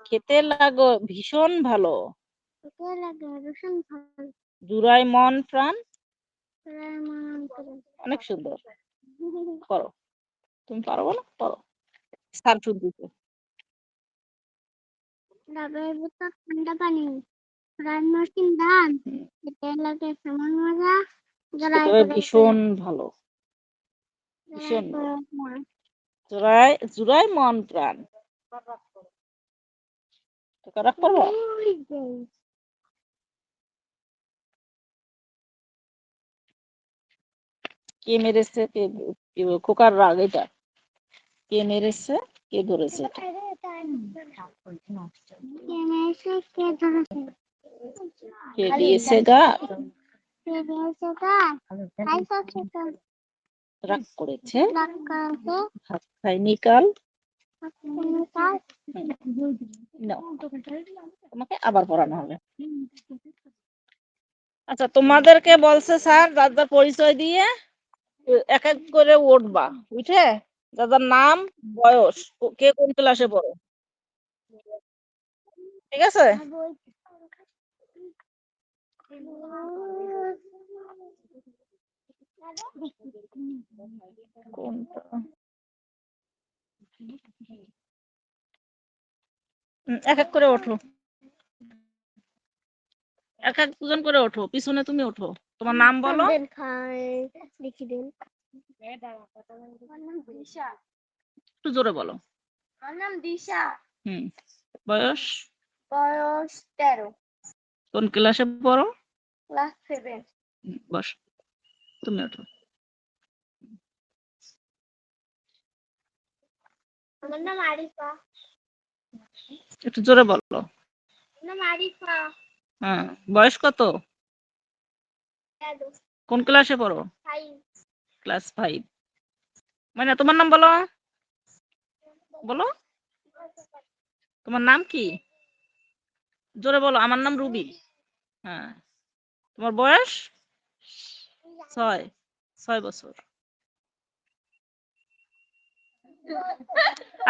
খেতে লাগো ভীষণ ভালো। জুড়াই মন প্রাণ। অনেক সুন্দর। করো, তুমি পারো না? করো। স্যার শুনতেছে। ডাবের বোতল ঠান্ডা পানি, রান্নার ধান, খেতে লাগে সমান মজা, ভীষণ ভালো, ভীষণ জুড়াই মন প্রাণ। রাগ করবো? কে মেরেছে? খোকার রাগ এটা। কে মেরেছে? কে ধরেছে? কে দিয়েছে গা? রাগ করেছে, ভাত খাইনি কাল। তোমাকে আবার পড়ানো হবে। আচ্ছা, তোমাদেরকে বলছে স্যার দাদার পরিচয় দিয়ে এক এক করে উঠবা, উঠে দাদার নাম, বয়স, কে কোন ক্লাসে পড়ো, ঠিক আছে? এক এক করে ওঠো, এক একজন করে ওঠো, পিছনে তুমি ওঠো, তোমার নাম বলো। একটু জোরে বলো। আমার নাম দিশা। বয়স? বয়স 13। কোন ক্লাসে পড়ো? ক্লাস 7। বস, তুমি ওঠো। আমার নাম আরিফা। একটু জোরে বলো। নাম আরিফা। হ্যাঁ, বয়স কত? কোন ক্লাসে পড়ো? 5। ক্লাস 5। মানে তোমার নাম বলো, বলো তোমার নাম কি? জোরে বলো। আমার নাম রুবি। হ্যাঁ, তোমার বয়স? 6 বছর।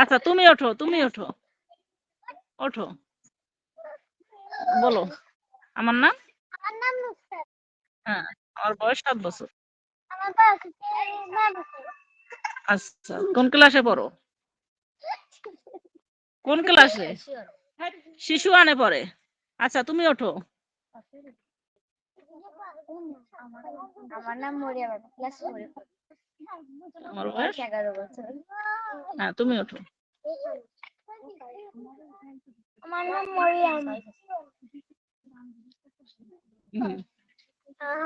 আচ্ছা, তুমি ওঠো, তুমি ওঠো, ওঠো, বলো। আমার নাম? আমার নাম নুসরাত। হ্যাঁ, আমার বয়স 7 বছর। আমার বয়স 9 বছর। আচ্ছা, কোন ক্লাসে পড়ো? কোন ক্লাসে? শিশু আনে পড়ে। আচ্ছা, তুমি ওঠো। আমার নাম মরিয়ম, ক্লাস 4। আমার বয়স 11 বছর। হ্যাঁ, তুমি ওঠো। আমার নাম মরিয়ম।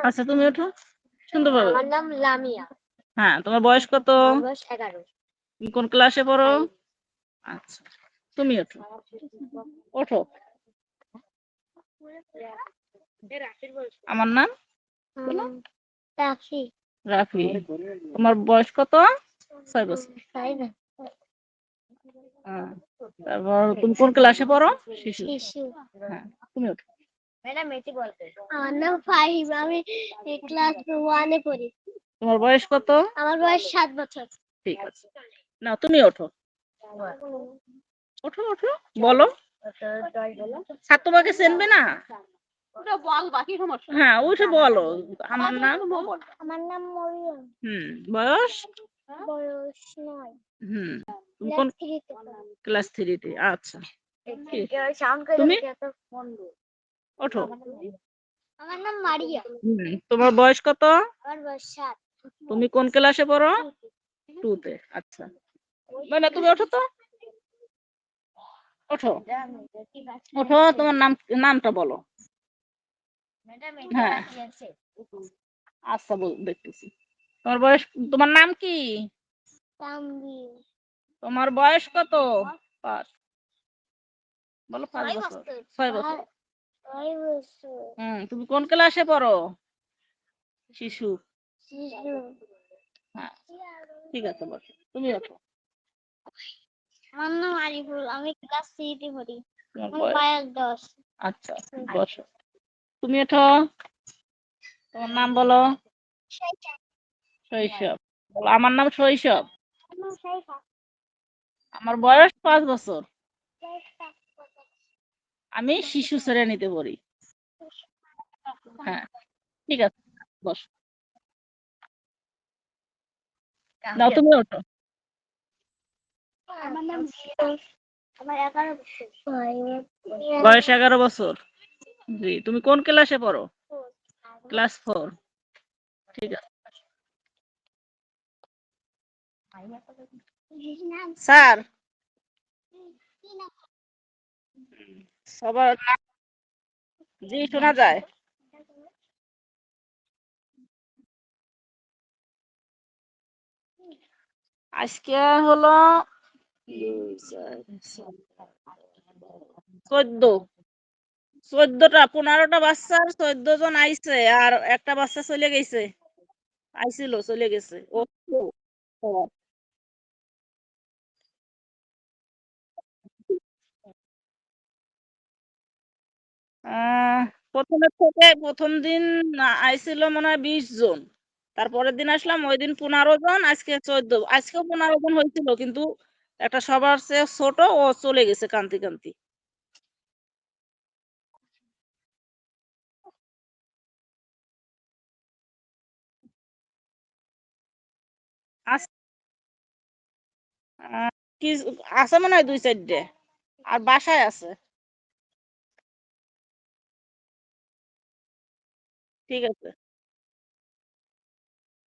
আচ্ছা, তুমি ওঠো সুন্দরভাবে। আমার নাম লামিয়া। হ্যাঁ, তোমার বয়স কত? আমার বয়স 11। তুমি কোন ক্লাসে পড়ো? আচ্ছা, তুমি ওঠো, ওঠো। আমার নাম? রাফি। রাফি। তোমার বয়স কত? 6 বছর। তারপর তুমি কোন ক্লাসে পড়ো? শিশু। হ্যাঁ, তুমি ওঠো। আমার নাম ফাহিম, আমি ক্লাস 1 এ পড়ি। তোমার বয়স কত? আমার বয়স 7 বছর। ঠিক আছে, না তুমি ওঠো, ওঠো, ওঠো, বলো। স্যার তোমাকে চিনবে না? হ্যাঁ, উঠে বলো। আমার নাম? আমার নাম মরিয়ম। বয়স? বয়স 9। তুমি কোন ক্লাস 3 তে? আচ্ছা, তুমি ওঠো। আমার নাম মারিয়া। তোমার বয়স কত? আমার বয়স 7। তুমি কোন ক্লাসে পড়ো? 2 তে। আচ্ছা, মানে তুমি ওঠো তো, ওঠো, ওঠো, তোমার নামটা বলো। হ্যাঁ, আচ্ছা, দেখতেছি। তোমার বয়স, তোমার নাম কি? তানভীর। তোমার বয়স কত? 5। বলো 5 বছর। 6 বছর। 6 বছর। তুমি কোন ক্লাসে পড়ো? শিশু। হ্যাঁ, ঠিক আছে, বসো, তুমি ওঠো। আমার নাম আরিফুল, আমি ক্লাস 3 তে পড়ি। আমার বয়স 10। আচ্ছা, বসো, তুমি ওঠো। তোমার নাম বলো। শৈশব। বলো, আমার নাম শৈশব। আমার বয়স 5 বছর। আমি শিশু শ্রেণীতে পড়ি। হ্যাঁ, ঠিক আছে, বস। নাও তুমি ওঠো। আমার নাম বয়স, আমার 11 বছর। বয়স 11 বছর। জি, তুমি কোন ক্লাসে পড়ো? ক্লাস 4। ঠিক আছে স্যার। সবার জি শোনা যায়। আজকে হলো 14টা 15টা বাচ্চা আর 14 জন আইছে আর একটা বাচ্চা চলে গেছে। আইছিল চলে গেছে ও তো। আহ প্রথম দিন আইছিল মনে হয় 20 জন। তারপরের দিন আসলাম ওই দিন 15 জন, আজকে 14। আজকেও 15 জন হয়েছিল, কিন্তু একটা সবার চেয়ে ছোট ও চলে গেছে কান্তি কান্তি। আস- আহ, কি আছে মনে হয় 2-4টে আর বাসায় আছে। ঠিক আছে।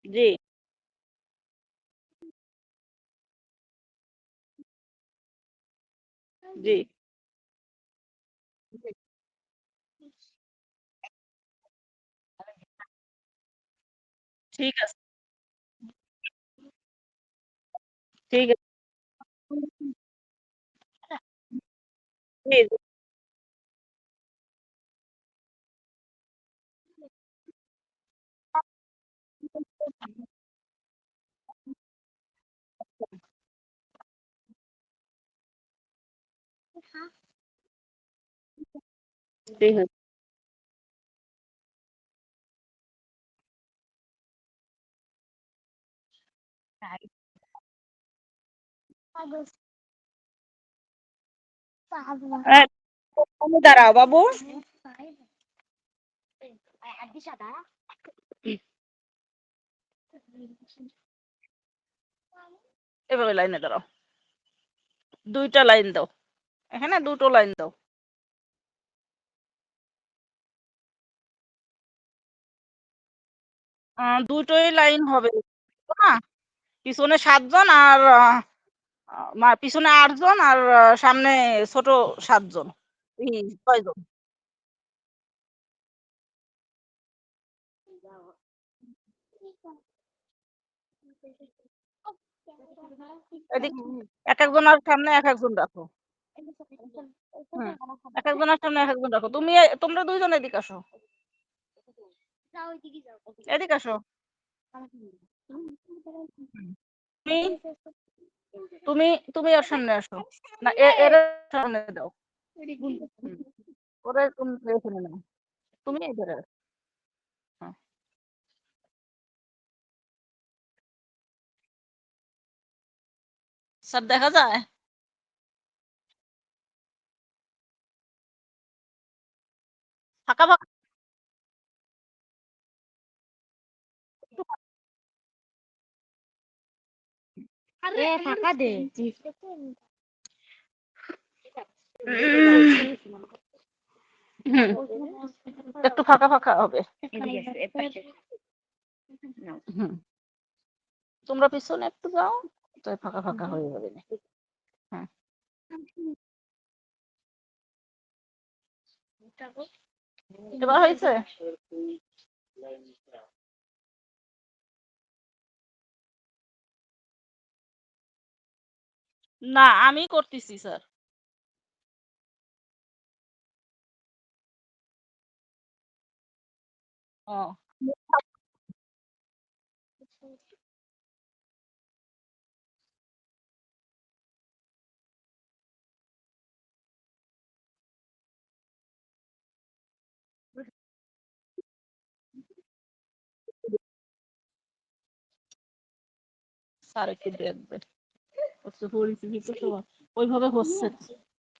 জি জি ঠিক আছে। ঠিক আছে। জি, জি, ঠিক আছে। এই, তুমি দাঁড়াও বাবু। এভাবে লাইনে দাঁড়াও। 2টা লাইন দাও, এখানে 2টো লাইন দাও। দুটোই লাইন হবে না? পিছনে 7 জন আর পিছনে 8 জন আর সামনে ছোট 7 জন। 6 জন। এদিক এক একজনের সামনে এক একজন রাখো। হুম, এক একজনের সামনে এক একজন রাখো। তোমরা 2জন এদিক আসো। এদিক আসো। হুম। তুমি তুমি তুমি ওর সামনে আসো। না এর সামনে দাও। হুম, ওরে তুমি এখানে নাও। তুমি এধারে আসো। হ্যাঁ। স্যার দেখা যায়? ফাঁকা ফাঁকা। ফাঁকা দে। হুম, একটু ফাঁকা ফাঁকা হবে। হুম, তোমরা পিছনে একটু যাও, তো ফাঁকা ফাঁকা হয়ে যাবে না। হ্যাঁ, এবার হয়েছে। না আমি করতেছি স্যার। ও স্যার একটু দেখবে। পরিস্থিতি তো ওইভাবে হচ্ছে।